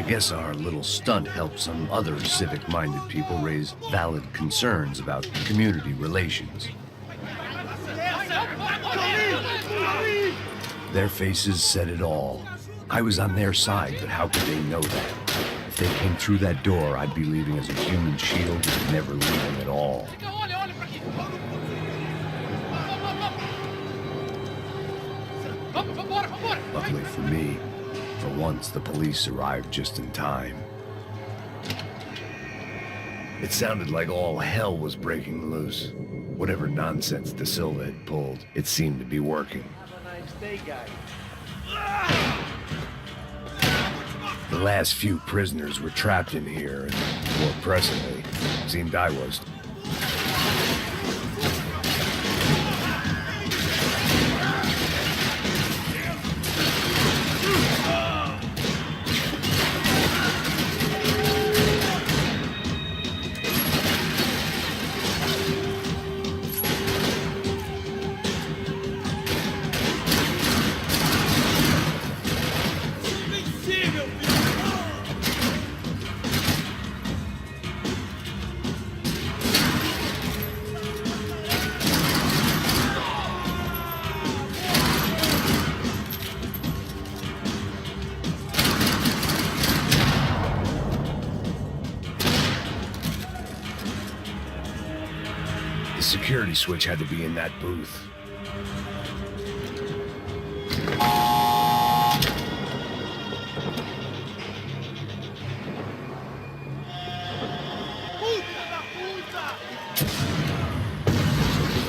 guess our little stunt helped some other civic-minded people raise valid concerns about community relations. Their faces said it all. I was on their side, but how could they know that? If they came through that door, I'd be leaving as a human shield and never leaving at all. Luckily for me, for once the police arrived just in time. It sounded like all hell was breaking loose. Whatever nonsense De Silva had pulled, it seemed to be working. Have a nice day, guys. The last few prisoners were trapped in here, and more pressingly, it seemed I was. The security switch had to be in that booth.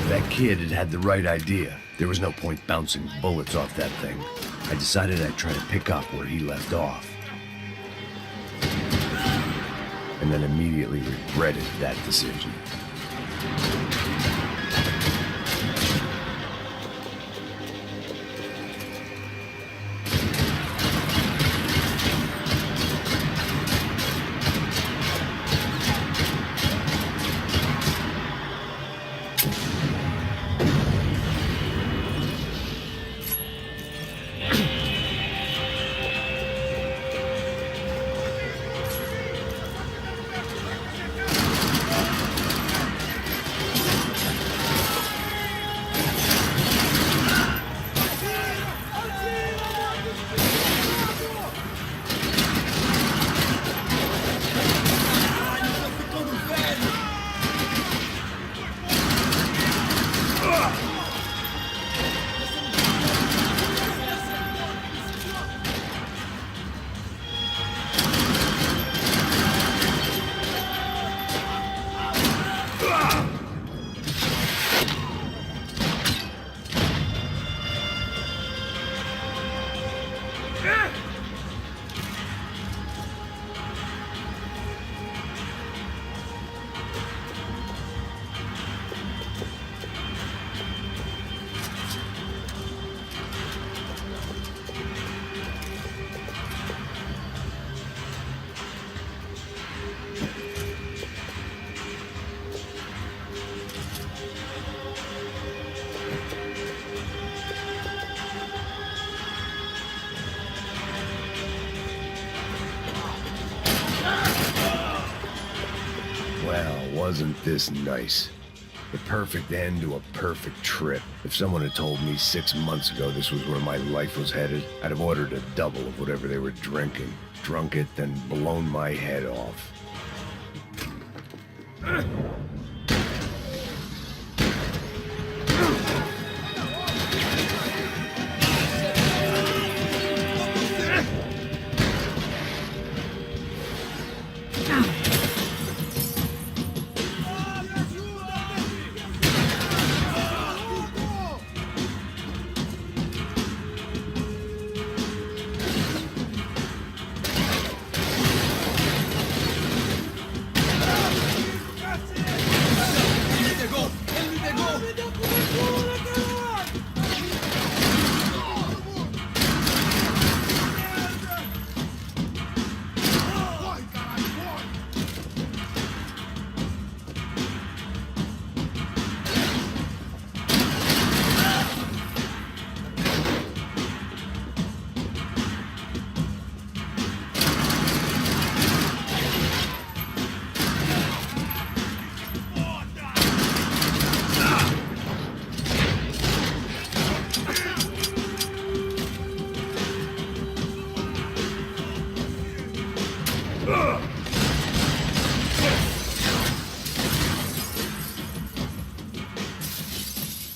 That kid had the right idea. There was no point bouncing bullets off that thing. I decided I'd try to pick up where he left off. And then immediately regretted that decision. Well, wasn't this nice? The perfect end to a perfect trip. If someone had told me 6 months ago this was where my life was headed, I'd have ordered a double of whatever they were drinking, drunk it, then blown my head off.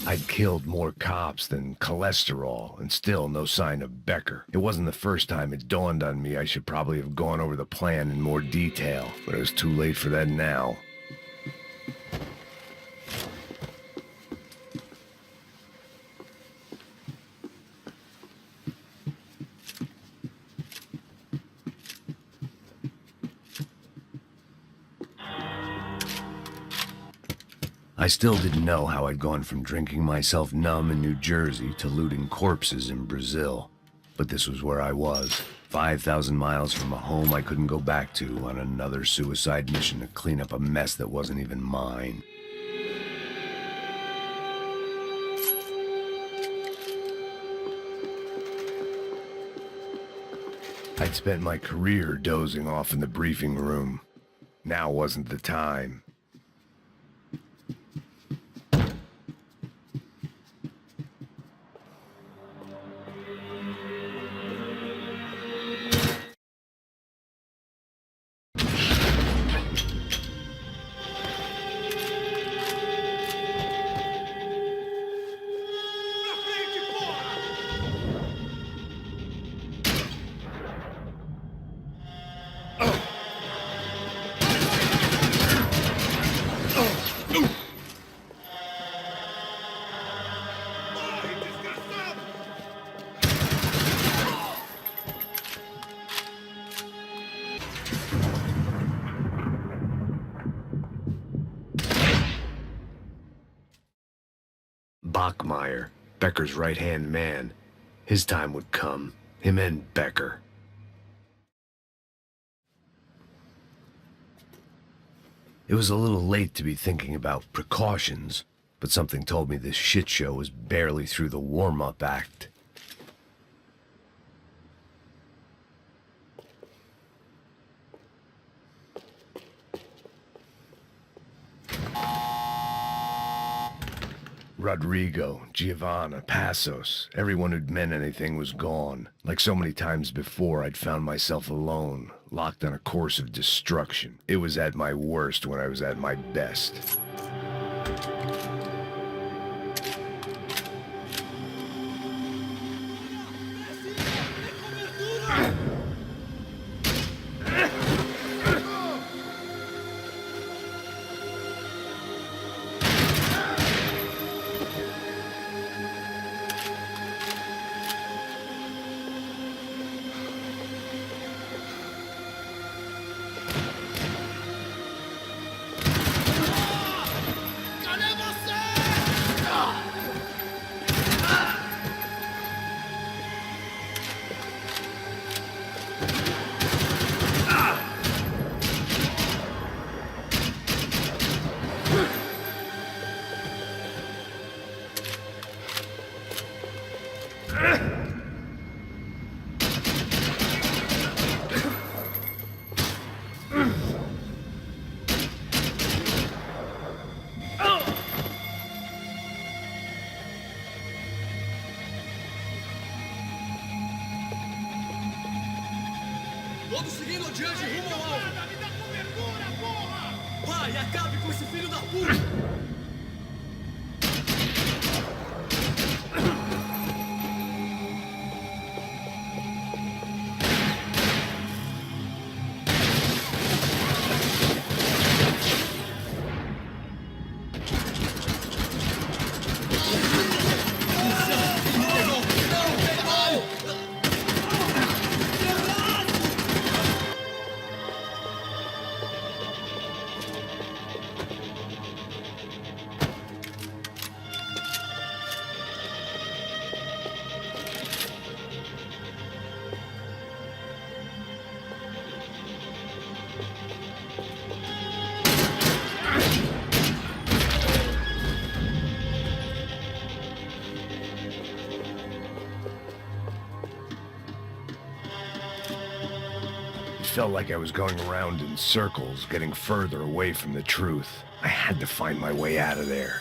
I'd killed more cops than cholesterol, and still no sign of Becker. It wasn't the first time it dawned on me I should probably have gone over the plan in more detail, but it was too late for that now. I still didn't know how I'd gone from drinking myself numb in New Jersey to looting corpses in Brazil. But this was where I was, 5,000 miles from a home I couldn't go back to, on another suicide mission to clean up a mess that wasn't even mine. I'd spent my career dozing off in the briefing room. Now wasn't the time. Bachmeyer, Becker's right-hand man. His time would come. Him and Becker. It was a little late to be thinking about precautions, but something told me this shit show was barely through the warm-up act. Rodrigo, Giovanna, Passos, everyone who'd meant anything was gone. Like so many times before, I'd found myself alone, locked on a course of destruction. It was at my worst when I was at my best. Todos seguindo adiante, rumo ao alvo! Me dá cobertura, porra! Vai, acabe com esse filho da puta! It felt like I was going around in circles, getting further away from the truth. I had to find my way out of there.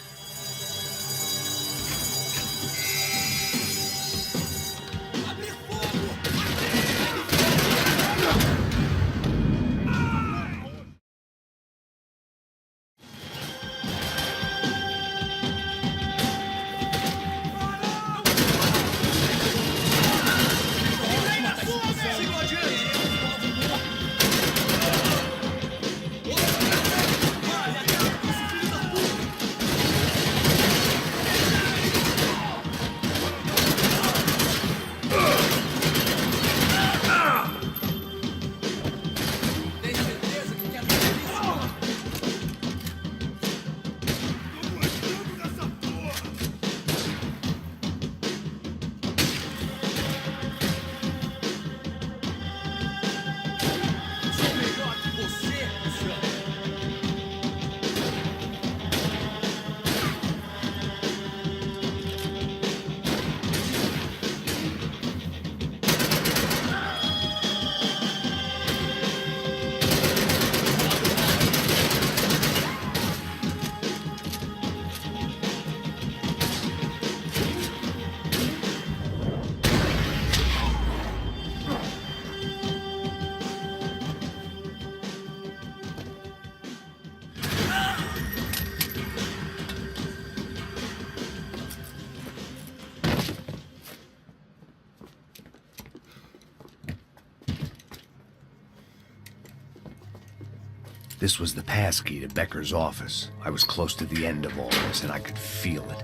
This was the passkey to Becker's office. I was close to the end of all this, and I could feel it.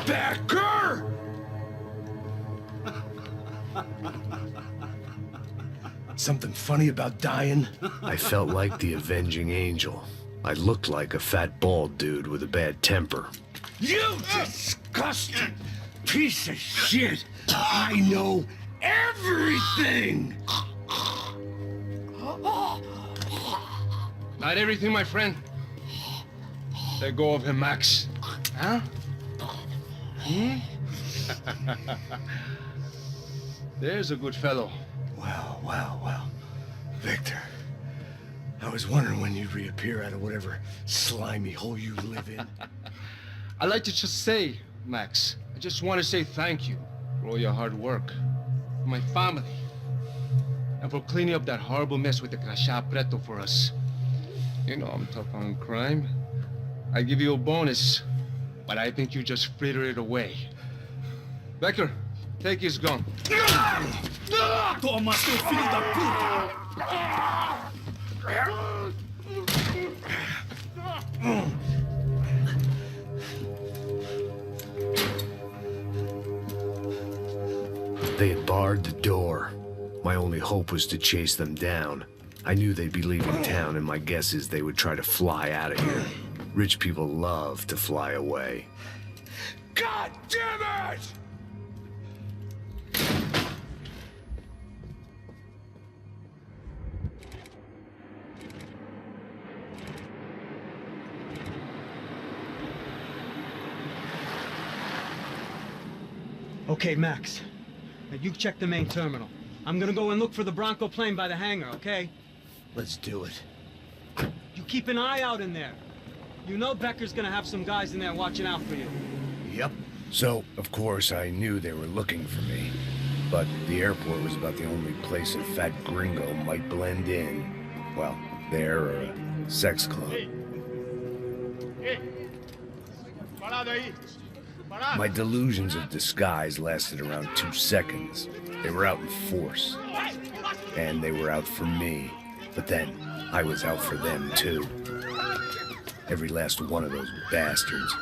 Becker! Something funny about dying? I felt like the avenging angel. I looked like a fat bald dude with a bad temper. You disgusting piece of shit! I know everything! Not everything, my friend. Let go of him, Max. Huh? There's a good fellow. Well. Victor, I was wondering when you'd reappear out of whatever slimy hole you live in. I'd like to just say, Max, I just want to say thank you for all your hard work, for my family, and for cleaning up that horrible mess with the Crachá Preto for us. You know I'm tough on crime. I give you a bonus, but I think you just frittered it away. Becker, take his gun. Toma, seu filho da puta! They had barred the door. My only hope was to chase them down. I knew they'd be leaving town, and my guess is they would try to fly out of here. Rich people love to fly away. God damn it! Okay, Max. Now you check the main terminal. I'm gonna go and look for the Bronco plane by the hangar, okay? Let's do it. You keep an eye out in there. You know Becker's gonna have some guys in there watching out for you. Yep. So, of course, I knew they were looking for me. But the airport was about the only place a fat gringo might blend in. Well, there or a sex club. My delusions of disguise lasted around 2 seconds. They were out in force. And they were out for me. But then, I was out for them, too. Every last one of those bastards.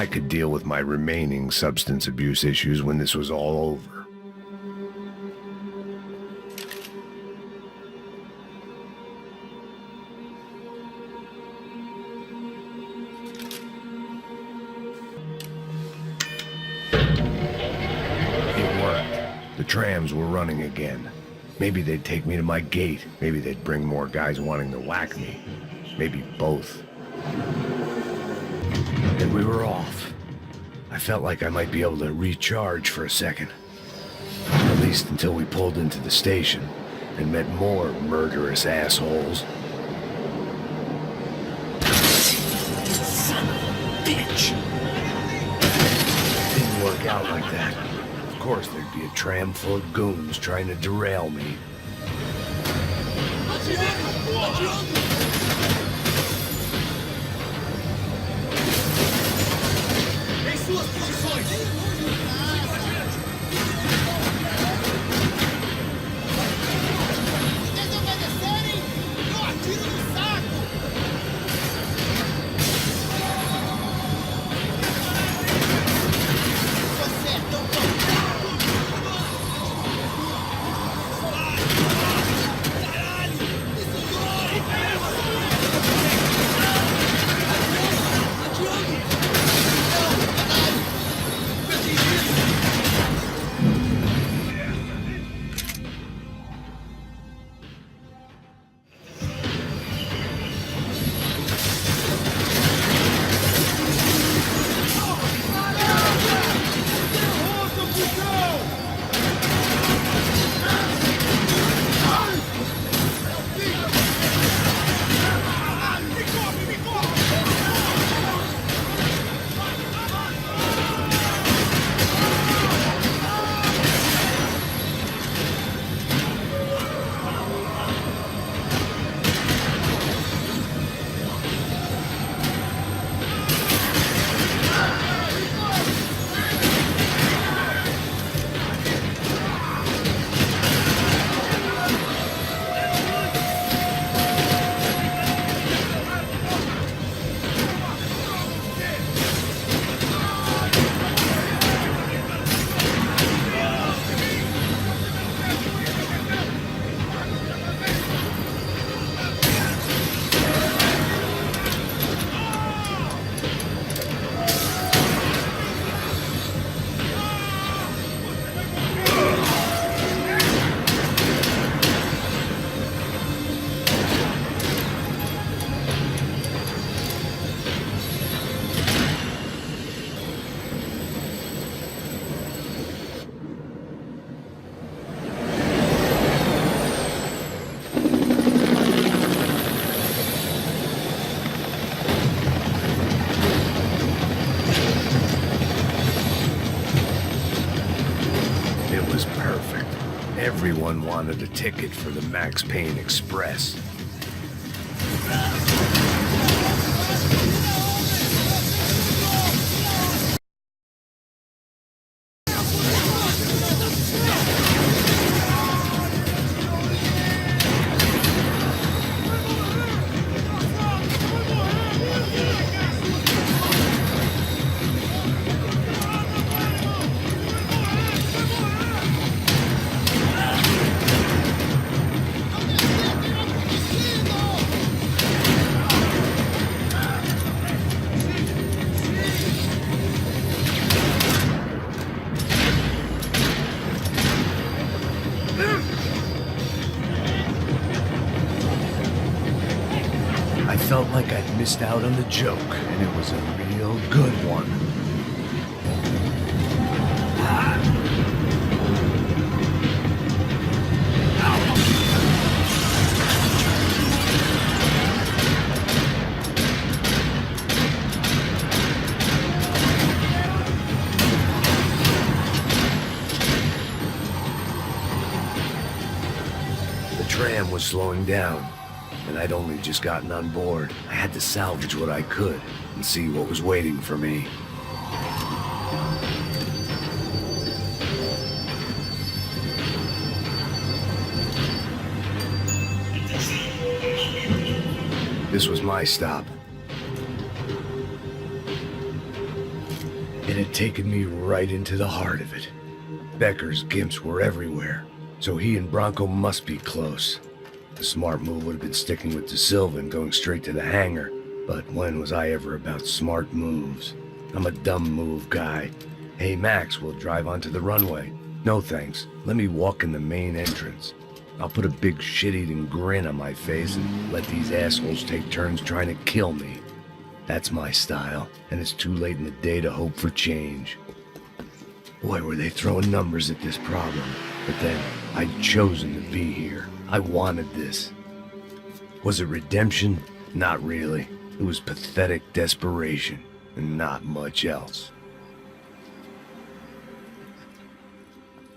I could deal with my remaining substance abuse issues when this was all over. It worked. The trams were running again. Maybe they'd take me to my gate. Maybe they'd bring more guys wanting to whack me. Maybe both. And we were off. I felt like I might be able to recharge for a second. At least until we pulled into the station and met more murderous assholes. Son of a bitch. Didn't work out like that. Of course there'd be a tram full of goons trying to derail me. Em suas posições! Se desobedecerem, eu atiro no saco! Você é tão Everyone wanted a ticket for the Max Payne Express. I felt like I'd missed out on the joke, and it was a real good one. The tram was slowing down, and I'd only just gotten on board. I had to salvage what I could and see what was waiting for me. This was my stop. had taken me right into the heart of it. Becker's gimps were everywhere, so he and Bronco must be close. The smart move would have been sticking with Da Silva and going straight to the hangar, but when was I ever about smart moves? I'm a dumb move guy. Hey Max, we'll drive onto the runway. No thanks, let me walk in the main entrance. I'll put a big shit-eating grin on my face and let these assholes take turns trying to kill me. That's my style, and it's too late in the day to hope for change. Boy, were they throwing numbers at this problem. But then, I'd chosen to be here. I wanted this. Was it redemption? Not really. It was pathetic desperation, and not much else.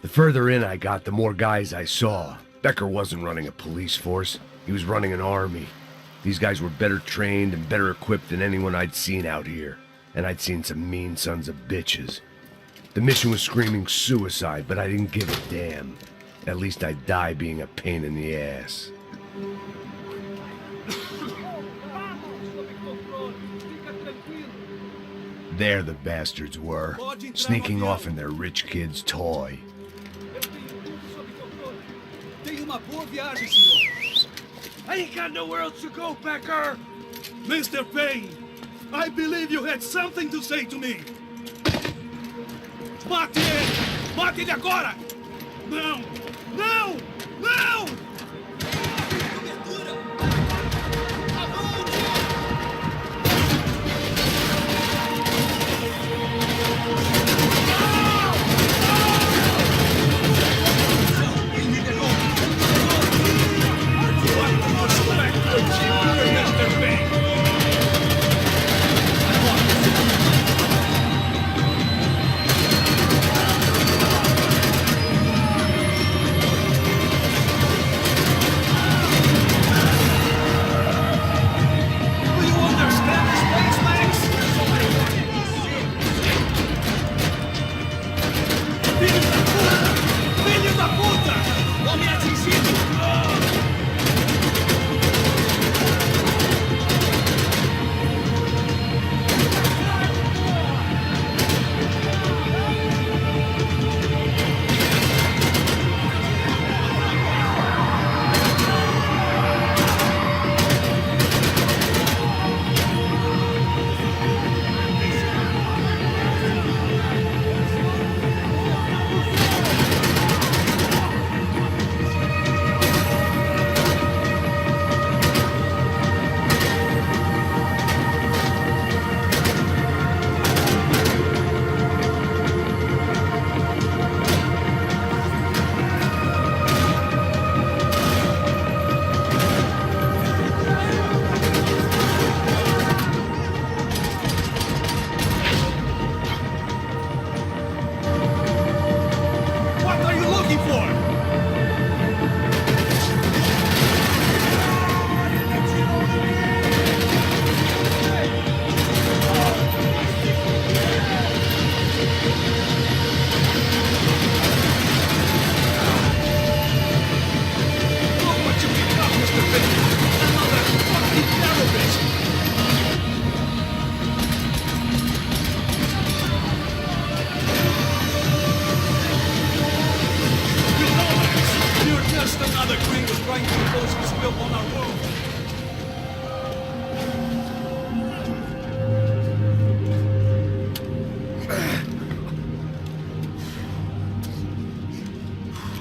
The further in I got, the more guys I saw. Becker wasn't running a police force. He was running an army. These guys were better trained and better equipped than anyone I'd seen out here. And I'd seen some mean sons of bitches. The mission was screaming suicide, but I didn't give a damn. At least I'd die being a pain in the ass. There the bastards were, sneaking off in their rich kid's toy. I ain't got nowhere else to go, Becker! Mr. Payne, I believe you had something to say to me! Mate ele! Mate ele agora! Não! Não! Não!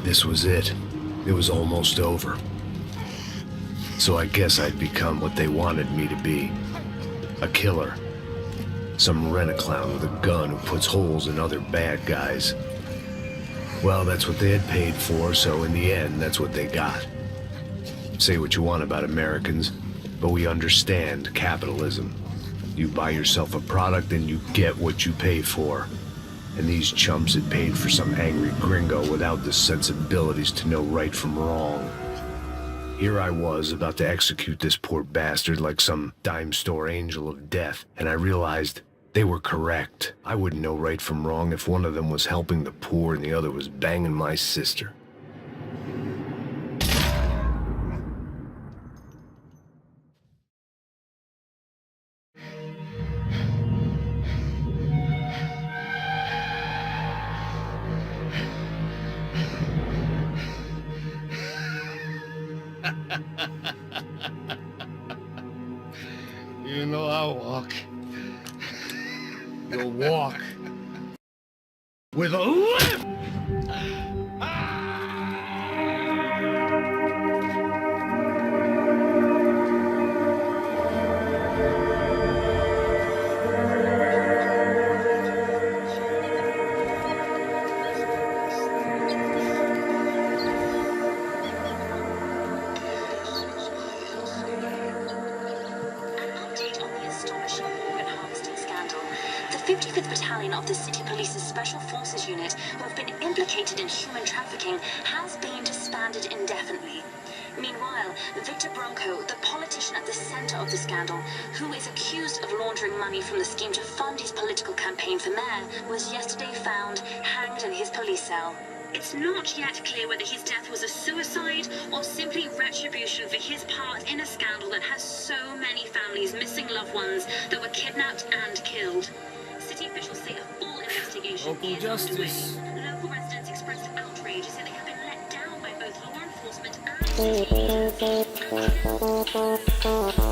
This was it. It was almost over. So I guess I'd become what they wanted me to be. A killer. Some rent-a-clown with a gun who puts holes in other bad guys. Well, that's what they had paid for, so in the end, that's what they got. Say what you want about Americans, but we understand capitalism. You buy yourself a product and you get what you pay for. And these chumps had paid for some angry gringo without the sensibilities to know right from wrong. Here I was about to execute this poor bastard like some dime store angel of death, and I realized they were correct. I wouldn't know right from wrong if one of them was helping the poor and the other was banging my sister. know I'll walk. You'll walk with a limp! The 55th Battalion of the City Police's Special Forces Unit, who have been implicated in human trafficking, has been disbanded indefinitely. Meanwhile, Victor Bronco, the politician at the center of the scandal, who is accused of laundering money from the scheme to fund his political campaign for mayor, was yesterday found hanged in his police cell. It's not yet clear whether his death was a suicide or simply retribution for his part in a scandal that has so many families missing loved ones that were kidnapped and killed. City officials say a full investigation is underway. Local residents expressed outrage, saying they have been let down by both law enforcement and city officials.